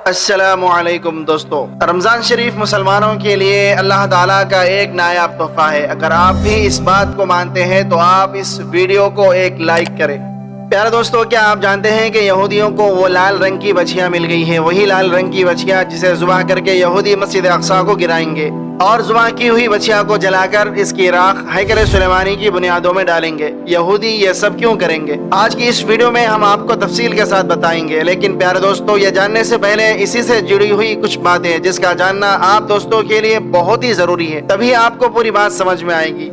السلام علیکم دوستو، رمضان شریف مسلمانوں کے لیے اللہ تعالیٰ کا ایک نایاب تحفہ ہے۔ اگر آپ بھی اس بات کو مانتے ہیں تو آپ اس ویڈیو کو ایک لائک کریں۔ پیارے دوستو، کیا آپ جانتے ہیں کہ یہودیوں کو وہ لال رنگ کی بچھیاں مل گئی ہیں، وہی لال رنگ کی بچھیاں جسے ذبح کر کے یہودی مسجد اقصی کو گرائیں گے اور ذبح کی ہوئی بچھیاں کو جلا کر اس کی راکھ ہیکل سلیمانی کی بنیادوں میں ڈالیں گے۔ یہودی یہ سب کیوں کریں گے؟ آج کی اس ویڈیو میں ہم آپ کو تفصیل کے ساتھ بتائیں گے، لیکن پیارے دوستو، یہ جاننے سے پہلے اسی سے جڑی ہوئی کچھ باتیں جس کا جاننا آپ دوستوں کے لیے بہت ہی ضروری ہے، تبھی آپ کو پوری بات سمجھ میں آئے گی۔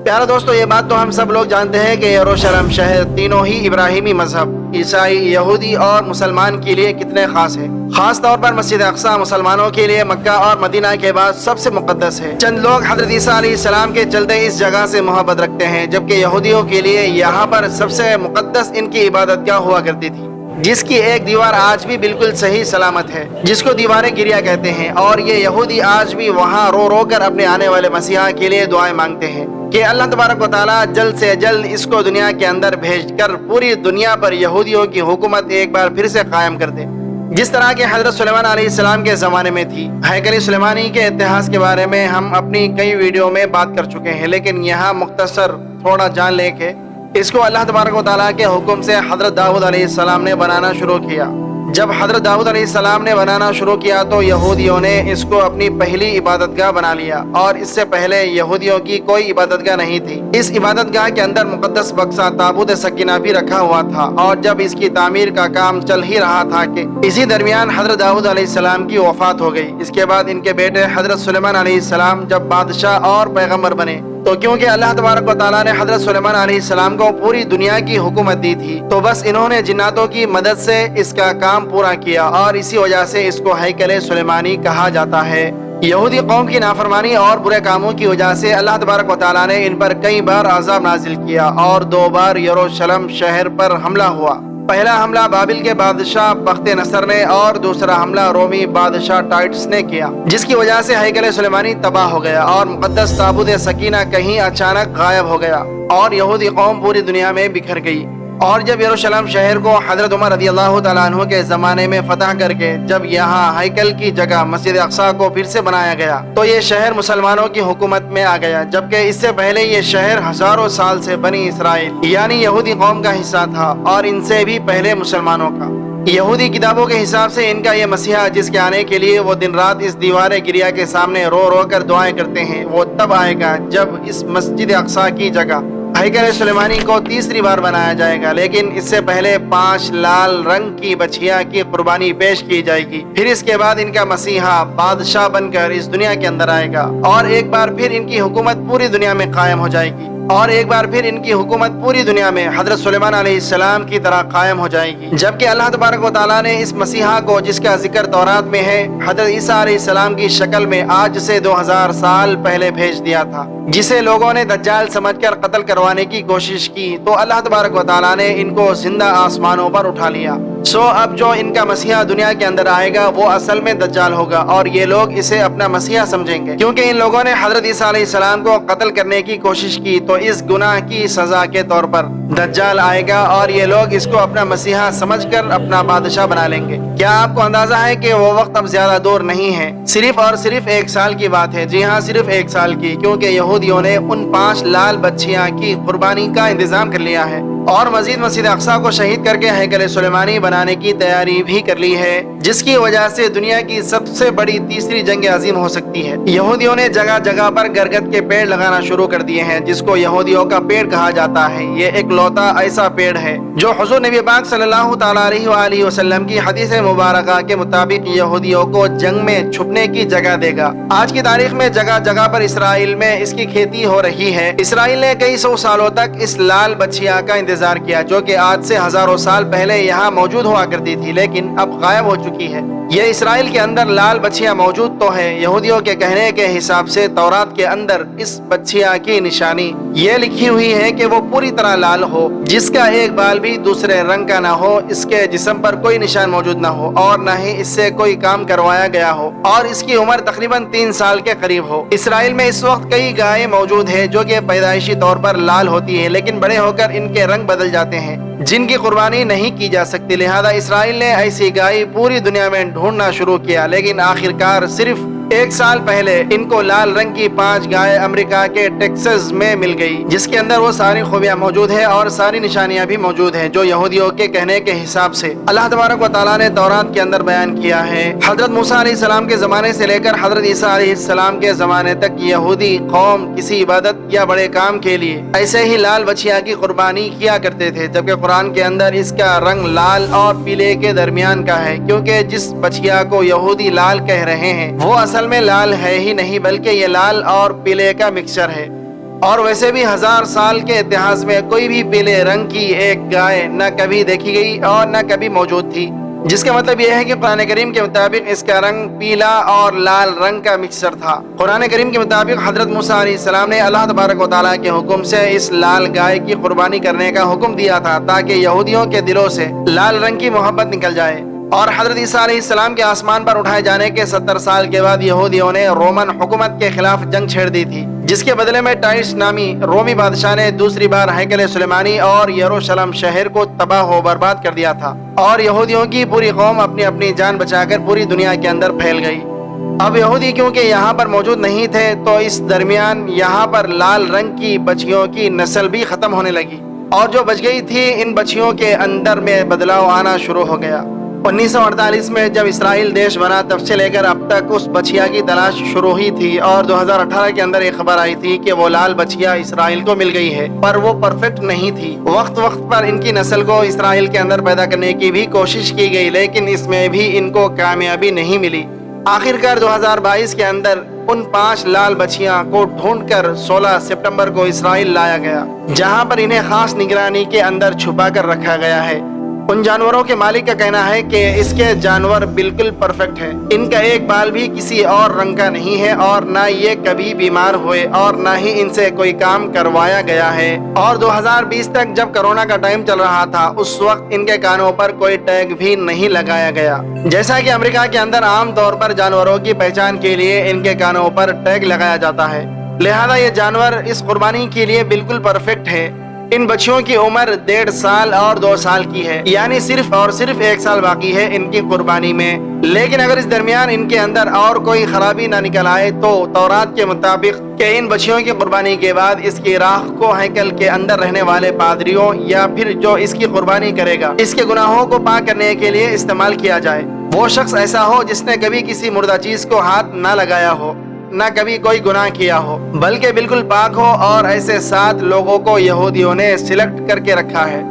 پیارے دوستو، یہ بات تو ہم سب لوگ جانتے ہیں کہ یروشلم شہر تینوں ہی ابراہیمی مذہب عیسائی، یہودی اور مسلمان کے لیے کتنے خاص ہے۔ خاص طور پر مسجد اقصی مسلمانوں کے لیے مکہ اور مدینہ کے بعد سب سے مقدس ہے۔ چند لوگ حضرت عیسیٰ علیہ السلام کے چلتے اس جگہ سے محبت رکھتے ہیں، جبکہ یہودیوں کے لیے یہاں پر سب سے مقدس ان کی عبادت گاہ ہوا کرتی تھی، جس کی ایک دیوار آج بھی بالکل صحیح سلامت ہے، جس کو دیوار گریا کہتے ہیں، اور یہ یہودی آج بھی وہاں رو رو کر اپنے آنے والے مسیحا کے لیے دعائیں مانگتے ہیں کہ اللہ تبارک و تعالیٰ جلد سے جلد اس کو دنیا کے اندر بھیج کر پوری دنیا پر یہودیوں کی حکومت ایک بار پھر سے قائم کر دے، جس طرح کہ حضرت سلیمان علیہ السلام کے زمانے میں تھی۔ ہیکل سلیمانی کے اتہاس کے بارے میں ہم اپنی کئی ویڈیو میں بات کر چکے ہیں، لیکن یہاں مختصر تھوڑا جان لیں کہ اس کو اللہ تبارک و تعالیٰ کے حکم سے حضرت داؤد علیہ السلام نے بنانا شروع کیا۔ جب حضرت داؤد علیہ السلام نے بنانا شروع کیا تو یہودیوں نے اس کو اپنی پہلی عبادت گاہ بنا لیا، اور اس سے پہلے یہودیوں کی کوئی عبادت گاہ نہیں تھی۔ اس عبادت گاہ کے اندر مقدس بکسا تابوت سکینہ بھی رکھا ہوا تھا، اور جب اس کی تعمیر کا کام چل ہی رہا تھا کہ اسی درمیان حضرت داؤد علیہ السلام کی وفات ہو گئی۔ اس کے بعد ان کے بیٹے حضرت سلیمان علیہ السلام جب بادشاہ اور پیغمبر بنے تو کیونکہ اللہ تبارک و تعالیٰ نے حضرت سلیمان علیہ السلام کو پوری دنیا کی حکومت دی تھی، تو بس انہوں نے جناتوں کی مدد سے اس کا کام پورا کیا، اور اسی وجہ سے اس کو ہیکل سلیمانی کہا جاتا ہے۔ یہودی قوم کی نافرمانی اور برے کاموں کی وجہ سے اللہ تبارک و تعالیٰ نے ان پر کئی بار عذاب نازل کیا، اور 2 بار یروشلم شہر پر حملہ ہوا۔ پہلا حملہ بابل کے بادشاہ بخت نصر نے، اور دوسرا حملہ رومی بادشاہ ٹائٹس نے کیا، جس کی وجہ سے ہیکل سلیمانی تباہ ہو گیا اور مقدس تابوت سکینہ کہیں اچانک غائب ہو گیا، اور یہودی قوم پوری دنیا میں بکھر گئی۔ اور جب یروشلم شہر کو حضرت عمر رضی اللہ تعالیٰ عنہ کے زمانے میں فتح کر کے جب یہاں ہیکل کی جگہ مسجد اقصی کو پھر سے بنایا گیا تو یہ شہر مسلمانوں کی حکومت میں آ گیا، جبکہ اس سے پہلے یہ شہر ہزاروں سال سے بنی اسرائیل یعنی یہودی قوم کا حصہ تھا، اور ان سے بھی پہلے مسلمانوں کا۔ یہودی کتابوں کے حساب سے ان کا یہ مسیحا جس کے آنے کے لیے وہ دن رات اس دیوار گریا کے سامنے رو رو کر دعائیں کرتے ہیں، وہ تب آئے گا جب اس مسجد اقصی کی جگہ ہیکل سلیمانی کو تیسری بار بنایا جائے گا، لیکن اس سے پہلے 5 لال رنگ کی بچھیاں کی قربانی پیش کی جائے گی۔ پھر اس کے بعد ان کا مسیحا بادشاہ بن کر اس دنیا کے اندر آئے گا، اور ایک بار پھر ان کی حکومت پوری دنیا میں قائم ہو جائے گی، اور ایک بار پھر ان کی حکومت پوری دنیا میں حضرت سلیمان علیہ السلام کی طرح قائم ہو جائے گی۔ جبکہ اللہ تبارک و تعالیٰ نے اس مسیحا کو، جس کا ذکر تورات میں ہے، حضرت عیسیٰ علیہ السلام کی شکل میں آج سے 2000 سال پہلے بھیج دیا تھا، جسے لوگوں نے دجال سمجھ کر قتل کروانے کی کوشش کی، تو اللہ تبارک و تعالیٰ نے ان کو زندہ آسمانوں پر اٹھا لیا۔ اب جو ان کا مسیحا دنیا کے اندر آئے گا وہ اصل میں دجال ہوگا، اور یہ لوگ اسے اپنا مسیحا سمجھیں گے، کیونکہ ان لوگوں نے حضرت عیسیٰ علیہ السلام کو قتل کرنے کی کوشش کی، تو اس گناہ کی سزا کے طور پر دجال آئے گا، اور یہ لوگ اس کو اپنا مسیحا سمجھ کر اپنا بادشاہ بنا لیں گے۔ کیا آپ کو اندازہ ہے کہ وہ وقت اب زیادہ دور نہیں ہے، صرف اور صرف 1 سال کی بات ہے؟ جی ہاں، صرف 1 سال کی، کیونکہ یہودیوں نے ان 5 لال بچیاں کی قربانی کا انتظام کر لیا ہے، اور مزید مسجد اقصی کو شہید کر کے ہیکل سلیمانی بنانے کی تیاری بھی کر لی ہے، جس کی وجہ سے دنیا کی سب سے بڑی تیسری جنگ عظیم ہو سکتی ہے۔ یہودیوں نے جگہ جگہ پر گرگد کے پیڑ لگانا شروع کر دیے ہیں، جس کو یہودیوں کا پیڑ کہا جاتا ہے۔ یہ ایک لوتا ایسا پیڑ ہے جو حضور نبی پاک صلی اللہ تعالیٰ علیہ وآلہ وسلم کی حدیث مبارکہ کے مطابق یہودیوں کو جنگ میں چھپنے کی جگہ دے گا۔ آج کی تاریخ میں جگہ جگہ پر اسرائیل میں اس کی کھیتی ہو رہی ہے۔ اسرائیل نے کئی 100 سالوں تک اس لال بچھیا کا انتظار کیا، جو کہ آج سے ہزاروں سال پہلے یہاں موجود ہوا کرتی تھی، لیکن اب غائب ہو چکی ہے۔ یہ اسرائیل کے اندر لال بچھیاں موجود تو ہے، یہودیوں کے کہنے کے حساب سے تورات کے اندر اس بچھیا کی نشانی یہ لکھی ہوئی ہے کہ وہ پوری طرح لال ہو، جس کا ایک بال بھی دوسرے رنگ کا نہ ہو، اس کے جسم پر کوئی نشان موجود نہ ہو، اور نہ ہی اس سے کوئی کام کروایا گیا ہو، اور اس کی عمر تقریباً 3 سال کے قریب ہو۔ اسرائیل میں اس وقت کئی گائیں موجود ہیں جو کہ پیدائشی طور پر لال ہوتی ہے، لیکن بڑے ہو کر ان کے رنگ بدل جاتے ہیں، جن کی قربانی نہیں کی جا سکتی، لہذا اسرائیل نے ایسی گائے پوری دنیا میں ڈھونڈنا شروع کیا، لیکن آخرکار صرف 1 سال پہلے ان کو لال رنگ کی 5 گائے امریکہ کے ٹیکساس میں مل گئی، جس کے اندر وہ ساری خوبیاں موجود ہیں اور ساری نشانیاں بھی موجود ہیں جو یہودیوں کے کہنے کے حساب سے اللہ تبارک و تعالیٰ نے تورات کے اندر بیان کیا ہے۔ حضرت موسیٰ علیہ السلام کے زمانے سے لے کر حضرت عیسیٰ علیہ السلام کے زمانے تک یہودی قوم کسی عبادت یا بڑے کام کے لیے ایسے ہی لال بچھیا کی قربانی کیا کرتے تھے، جبکہ قرآن کے اندر اس کا رنگ لال اور پیلے کے درمیان کا ہے، کیونکہ جس بچھیا کو یہودی لال کہہ رہے ہیں وہ اصل میں لال ہے ہی نہیں بلکہ یہ لال اور پیلے کا مکسچر ہے، اور ویسے بھی 1000 سال کے اتہاس میں کوئی بھی پیلے رنگ کی ایک گائے نہ کبھی دیکھی گئی اور نہ کبھی موجود تھی، جس کا مطلب یہ ہے کہ قرآن کریم کے مطابق اس کا رنگ پیلا اور لال رنگ کا مکسچر تھا۔ قرآن کریم کے مطابق حضرت موسیٰ علیہ السلام نے اللہ تبارک و تعالیٰ کے حکم سے اس لال گائے کی قربانی کرنے کا حکم دیا تھا تاکہ یہودیوں کے دلوں سے لال رنگ کی محبت نکل جائے، اور حضرت عیسیٰ علیہ السلام کے آسمان پر اٹھائے جانے کے 70 سال کے بعد یہودیوں نے رومن حکومت کے خلاف جنگ چھیڑ دی تھی، جس کے بدلے میں ٹائٹس نامی رومی بادشاہ نے دوسری بار ہیکل سلیمانی اور یروشلم شہر کو تباہ و برباد کر دیا تھا، اور یہودیوں کی پوری قوم اپنی اپنی جان بچا کر پوری دنیا کے اندر پھیل گئی۔ اب یہودی کیونکہ یہاں پر موجود نہیں تھے تو اس درمیان یہاں پر لال رنگ کی بچیوں کی نسل بھی ختم ہونے لگی، اور جو بچ گئی تھی ان بچیوں کے اندر میں بدلاؤ آنا شروع ہو گیا۔ 1948 میں جب اسرائیل دیش بنا تب سے لے کر اب تک اس بچیا کی تلاش شروع ہوئی تھی، اور 2018 کے اندر ایک خبر آئی تھی کہ وہ لال بچیا اسرائیل کو مل گئی ہے، پر وہ پرفیکٹ نہیں تھی۔ وقت پر ان کی نسل کو اسرائیل کے اندر پیدا کرنے کی بھی کوشش کی گئی، لیکن اس میں بھی ان کو کامیابی نہیں ملی۔ آخرکار 2022 کے اندر ان 5 لال بچیاں کو ڈھونڈ کر 16 ستمبر کو اسرائیل لایا گیا، جہاں پر انہیں خاص نگرانی کے اندر چھپا کر رکھا گیا ہے۔ ان جانوروں کے مالک کا کہنا ہے کہ اس کے جانور بالکل پرفیکٹ ہیں، ان کا ایک بال بھی کسی اور رنگ کا نہیں ہے، اور نہ یہ کبھی بیمار ہوئے اور نہ ہی ان سے کوئی کام کروایا گیا ہے، اور 2020 تک جب کرونا کا ٹائم چل رہا تھا اس وقت ان کے کانوں پر کوئی ٹیگ بھی نہیں لگایا گیا، جیسا کہ امریکہ کے اندر عام طور پر جانوروں کی پہچان کے لیے ان کے کانوں پر ٹیگ لگایا جاتا ہے، لہذا یہ جانور اس قربانی کے لیے بالکل پرفیکٹ ہے۔ ان بچیوں کی عمر 1.5 سال اور 2 سال کی ہے، یعنی صرف اور صرف 1 سال باقی ہے ان کی قربانی میں، لیکن اگر اس درمیان ان کے اندر اور کوئی خرابی نہ نکل آئے تو تورات کے مطابق کہ ان بچیوں کی قربانی کے بعد اس کی راکھ کو ہیکل کے اندر رہنے والے پادریوں یا پھر جو اس کی قربانی کرے گا اس کے گناہوں کو پاک کرنے کے لیے استعمال کیا جائے۔ وہ شخص ایسا ہو جس نے کبھی کسی مردہ چیز کو ہاتھ نہ لگایا ہو، نہ کبھی کوئی گناہ کیا ہو، بلکہ بالکل پاک ہو، اور ایسے 7 لوگوں کو یہودیوں نے سلیکٹ کر کے رکھا ہے۔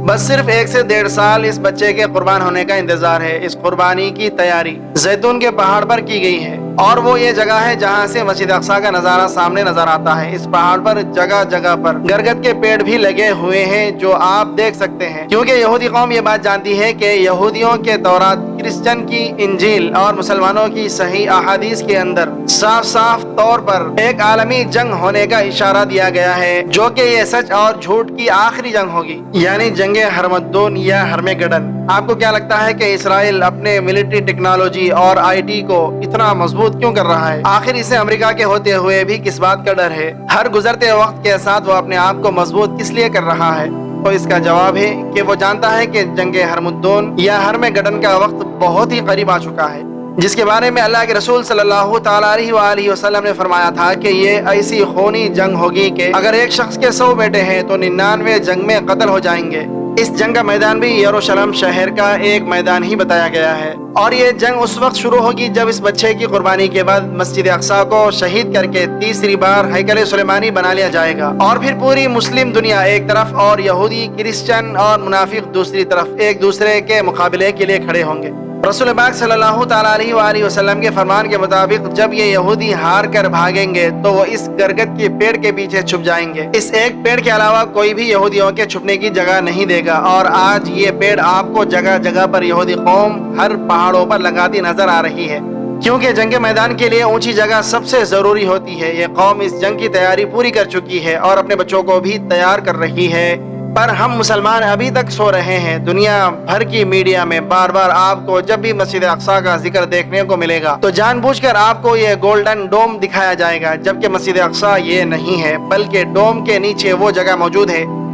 بس صرف 1 سے 1.5 سال اس بچے کے قربان ہونے کا انتظار ہے۔ اس قربانی کی تیاری زیتون کے پہاڑ پر کی گئی ہے، اور وہ یہ جگہ ہے جہاں سے مسجد اقصیٰ کا نظارہ سامنے نظر آتا ہے۔ اس پہاڑ پر جگہ جگہ پر گرگد کے پیڑ بھی لگے ہوئے ہیں جو آپ دیکھ سکتے ہیں، کیونکہ یہودی قوم یہ بات جانتی ہے کہ یہودیوں کے تورات، کرسچن کی انجیل اور مسلمانوں کی صحیح احادیث کے اندر صاف طور پر ایک عالمی جنگ ہونے کا اشارہ دیا گیا ہے، جو کہ یہ سچ اور جھوٹ کی آخری جنگ ہوگی، یعنی جنگ ہرمدون یا ہرمگڈن۔ آپ کو کیا لگتا ہے کہ اسرائیل اپنے ملٹری ٹیکنالوجی اور IT کو اتنا مضبوط کیوں کر رہا ہے؟ آخر اسے امریکہ کے ہوتے ہوئے بھی کس بات کا ڈر ہے؟ ہر گزرتے وقت کے ساتھ وہ اپنے آپ کو مضبوط کس لیے کر رہا ہے؟ تو اس کا جواب ہے کہ وہ جانتا ہے کہ جنگ ہرمدون یا ہرمگڈن کا وقت بہت ہی قریب آ چکا ہے، جس کے بارے میں اللہ کے رسول صلی اللہ تعالیٰ علیہ وآلہ وسلم نے فرمایا تھا کہ یہ ایسی خونی جنگ ہوگی کہ اگر ایک شخص کے 100 بیٹے ہیں تو 99 جنگ میں قتل ہو جائیں گے۔ اس جنگ کا میدان بھی یروشلم شہر کا ایک میدان ہی بتایا گیا ہے، اور یہ جنگ اس وقت شروع ہوگی جب اس بچے کی قربانی کے بعد مسجد اقصیٰ کو شہید کر کے تیسری بار ہیکل سلیمانی بنا لیا جائے گا، اور پھر پوری مسلم دنیا ایک طرف اور یہودی، کرسچن اور منافق دوسری طرف ایک دوسرے کے مقابلے کے لیے کھڑے ہوں گے۔ رسول پاک صلی اللہ تعالیٰ علیہ وآلہ وسلم کے فرمان کے مطابق جب یہ یہودی ہار کر بھاگیں گے تو وہ اس گرگد کے پیڑ کے پیچھے چھپ جائیں گے۔ اس ایک پیڑ کے علاوہ کوئی بھی یہودیوں کے چھپنے کی جگہ نہیں دے گا، اور آج یہ پیڑ آپ کو جگہ جگہ پر یہودی قوم ہر پہاڑوں پر لگاتی نظر آ رہی ہے، کیونکہ جنگ میدان کے لیے اونچی جگہ سب سے ضروری ہوتی ہے۔ یہ قوم اس جنگ کی تیاری پوری کر چکی ہے اور اپنے بچوں کو بھی تیار کر رہی ہے، پر ہم مسلمان ابھی تک سو رہے ہیں۔ دنیا بھر کی میڈیا میں بار بار آپ کو جب بھی مسجد اقصیٰ کا ذکر دیکھنے کو ملے گا تو جان بوجھ کر آپ کو یہ گولڈن ڈوم دکھایا جائے گا، جبکہ مسجد اقصیٰ یہ نہیں ہے، بلکہ ڈوم کے نیچے وہ جگہ موجود ہے